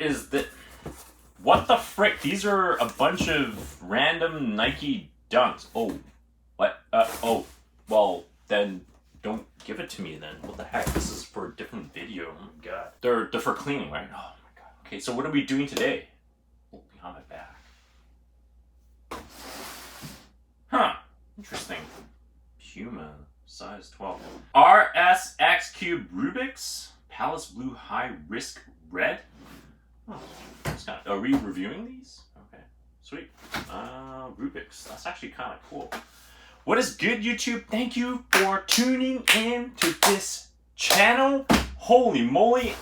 is that? What the frick? These are a bunch of random Nike dunks. Oh, what? Oh, well, then don't give it to me then. What the heck? This is for a different video. Oh my god. They're for cleaning, right? Oh my god. Okay, so what are we doing today? Oh, behind my back. Huh. Interesting. Puma, size 12. RS-X Rubiks, Palace Blue High Risk Red. Oh, are we reviewing these? Okay, sweet. Rubiks, that's actually kind of cool. What is good, YouTube? Thank you for tuning in to this channel. Holy moly!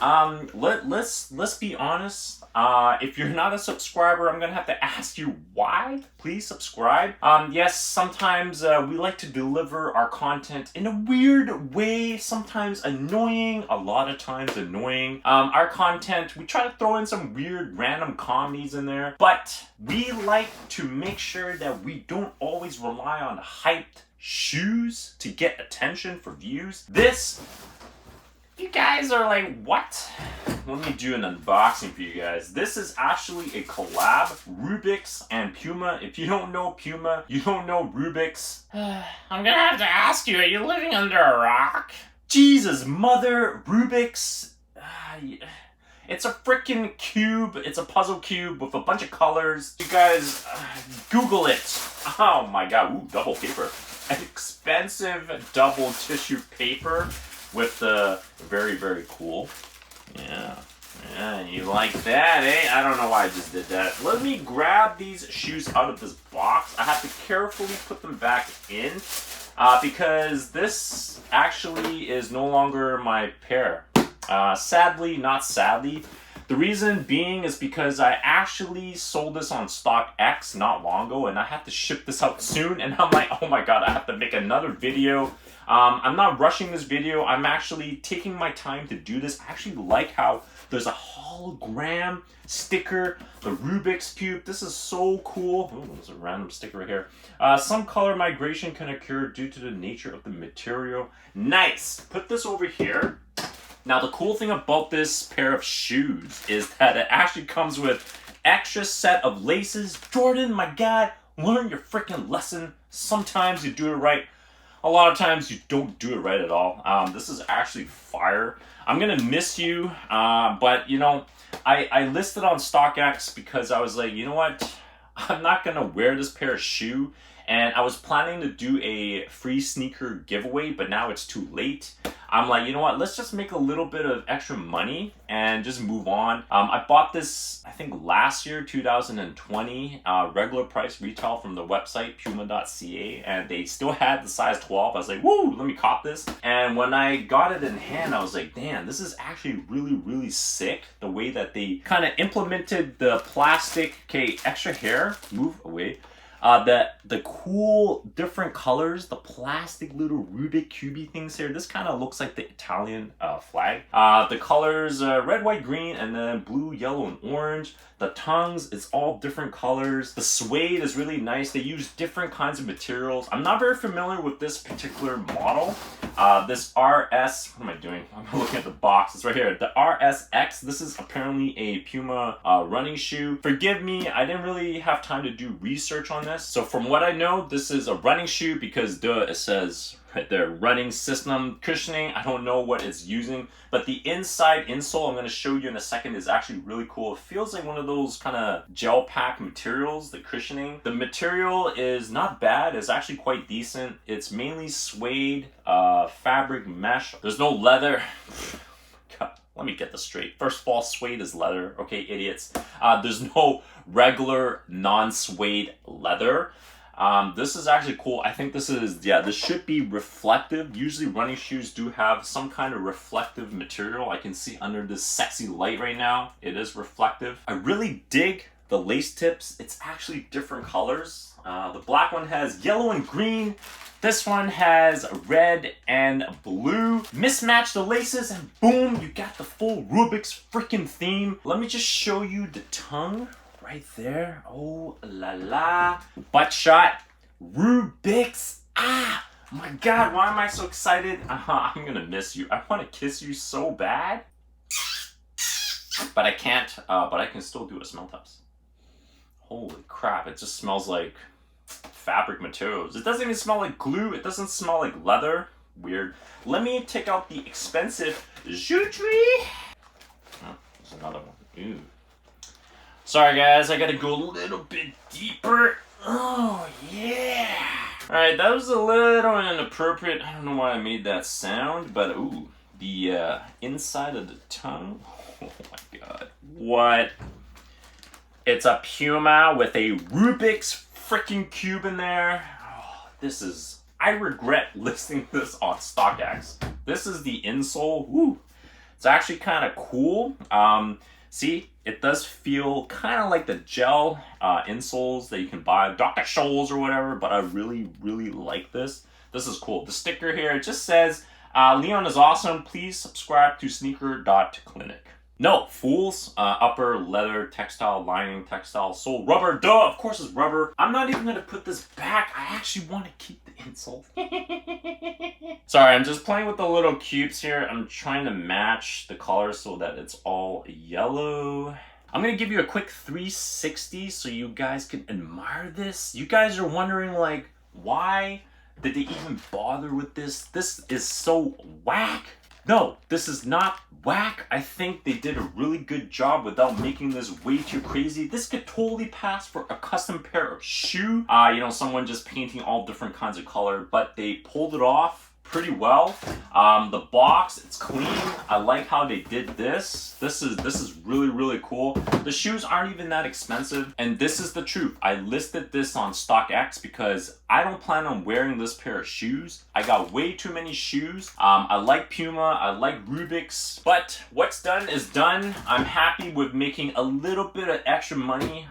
Let's be honest. If you're not a subscriber, I'm gonna have to ask you why. Please subscribe. Yes, sometimes we like to deliver our content in a weird way. Sometimes annoying. A lot of times annoying. Our content, we try to throw in some weird, random comedies in there, but we like to make sure that we don't always rely on hyped shoes to get attention for views. You guys are like, what? Let me do an unboxing for you guys. This is actually a collab. Rubiks and Puma. If you don't know Puma, you don't know Rubiks. I'm gonna have to ask you, are you living under a rock? Jesus, mother, Rubiks. It's a freaking cube. It's a puzzle cube with a bunch of colors. You guys, Google it. Oh my god, ooh, double paper. Expensive double tissue paper. With the very, very cool. Yeah, you like that, eh? I don't know why I just did that. Let me grab these shoes out of this box. I have to carefully put them back in because this actually is no longer my pair. Sadly, not sadly. The reason being is because I actually sold this on StockX not long ago and I have to ship this out soon, and I'm like, oh my god, I have to make another video. I'm not rushing this video. I'm actually taking my time to do this. I actually like how there's a hologram sticker, the Rubik's Cube. This is so cool. Oh, there's a random sticker right here. Some color migration can occur due to the nature of the material. Nice. Put this over here. Now, the cool thing about this pair of shoes is that it actually comes with extra set of laces. Jordan, my god, learn your freaking lesson. Sometimes you do it right. A lot of times you don't do it right at all. This is actually fire. I'm gonna miss you, but you know, I listed on StockX because I was like, you know what? I'm not gonna wear this pair of shoe, and I was planning to do a free sneaker giveaway, but now it's too late. I'm like, you know what? Let's just make a little bit of extra money and just move on. I bought this, I think last year, 2020, regular price retail from the website, puma.ca, and they still had the size 12. I was like, woo, let me cop this. And when I got it in hand, I was like, damn, this is actually really, really sick. The way that they kind of implemented the plastic, okay, extra hair, move away. The cool different colors, the plastic little Rubik cubey things here. This kind of looks like the Italian flag. The colors red, white, green, and then blue, yellow, and orange. The tongues, it's all different colors. The suede is really nice. They use different kinds of materials. I'm not very familiar with this particular model. This RS, what am I doing? I'm looking at the box. It's right here. The RS-X, this is apparently a Puma running shoe. Forgive me, I didn't really have time to do research on this. So from what I know, this is a running shoe because it says right there, running system cushioning. I don't know what it's using, but the inside insole I'm going to show you in a second is actually really cool. It feels like one of those kind of gel pack materials, the cushioning. The material is not bad. It's actually quite decent. It's mainly suede, fabric mesh. There's no leather. God, let me get this straight. First of all, suede is leather. Okay, idiots. There's no regular non-suede leather. This is actually cool. I think this is, yeah, this should be reflective. Usually running shoes do have some kind of reflective material. I can see under this sexy light right now, it is reflective. I really dig the lace tips. It's actually different colors. The black one has yellow and green. This one has red and blue. Mismatch the laces and boom, you got the full Rubik's freaking theme. Let me just show you the tongue. Right there. Oh la la. Butt shot. Rubiks. Ah, my god, why am I so excited? I'm gonna miss you. I want to kiss you so bad. but I can't, but I can still do a smell test. Holy crap, it just smells like fabric materials. It doesn't even smell like glue. It doesn't smell like leather. Weird. Let me take out the expensive Jutri. Oh, there's another one. Ooh. Sorry guys, I gotta go a little bit deeper. Oh yeah. Alright, that was a little inappropriate. I don't know why I made that sound, but ooh, the inside of the tongue. Oh my god. What? It's a Puma with a Rubiks freaking cube in there. Oh, this is... I regret listing this on StockX. This is the insole. Woo. It's actually kind of cool. See, it does feel kind of like the gel insoles that you can buy, Dr. Scholl's or whatever, but I really, really like this. This is cool. The sticker here, it just says, Leon is awesome. Please subscribe to sneaker.clinic. No, fools. Upper leather, textile, lining, textile, sole, rubber. Duh, of course it's rubber. I'm not even going to put this back. I actually want to keep the insole. Sorry, I'm just playing with the little cubes here. I'm trying to match the colors so that it's all yellow. I'm going to give you a quick 360 so you guys can admire this. You guys are wondering, like, why did they even bother with this? This is so whack. No, this is not whack. I think they did a really good job without making this way too crazy. This could totally pass for a custom pair of shoe. You know, someone just painting all different kinds of color, but they pulled it off pretty well. The box, it's clean. I like how they did this. This is really, really cool. The shoes aren't even that expensive, and this is the truth. I listed this on StockX because I don't plan on wearing this pair of shoes. I got way too many shoes. I like Puma, I like Rubiks, but what's done is done. I'm happy with making a little bit of extra money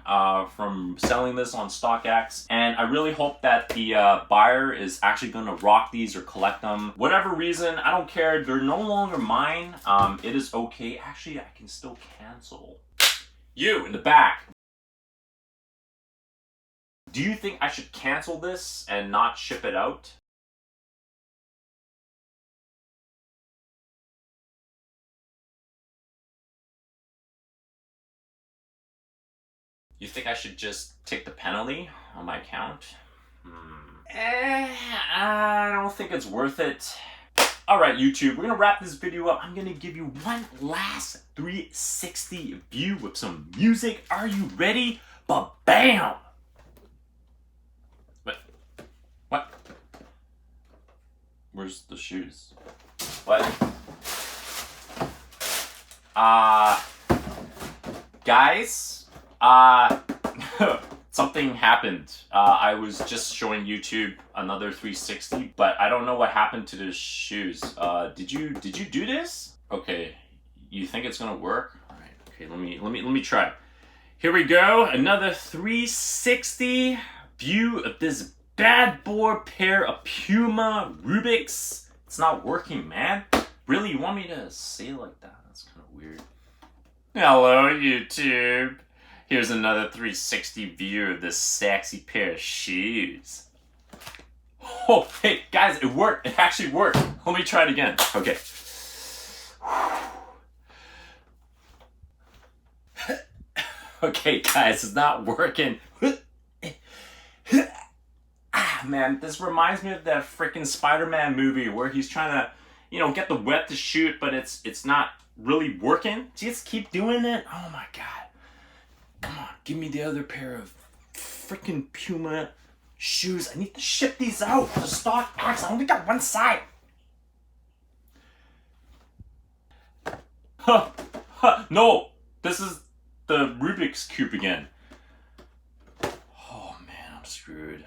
from selling this on StockX, and I really hope that the buyer is actually gonna rock these or collect them. Whatever reason, I don't care. They're no longer mine. It is okay. Actually, I can still cancel. You in the back. Do you think I should cancel this and not ship it out? You think I should just take the penalty on my account? I don't think it's worth it. Alright YouTube, we're gonna wrap this video up. I'm gonna give you one last 360 view with some music. Are you ready? Ba-bam! What? Where's the shoes? What? Guys? Something happened. I was just showing YouTube another 360, but I don't know what happened to the shoes. Did you do this? Okay, you think it's gonna work? All right. Okay, let me try. Here we go. Another 360 view of this bad boy pair of Puma Rubiks. It's not working, man. Really, you want me to say it like that? That's kind of weird. Hello, YouTube. Here's another 360 view of this sexy pair of shoes. Oh, hey, guys, it worked. It actually worked. Let me try it again. Okay. Okay, guys, it's not working. Ah, man, this reminds me of that freaking Spider-Man movie where he's trying to, you know, get the web to shoot, but it's not really working. Just keep doing it. Oh my god. Come on, give me the other pair of freaking Puma shoes. I need to ship these out to StockX. I only got one side. Huh. No, this is the Rubik's Cube again. Oh man, I'm screwed.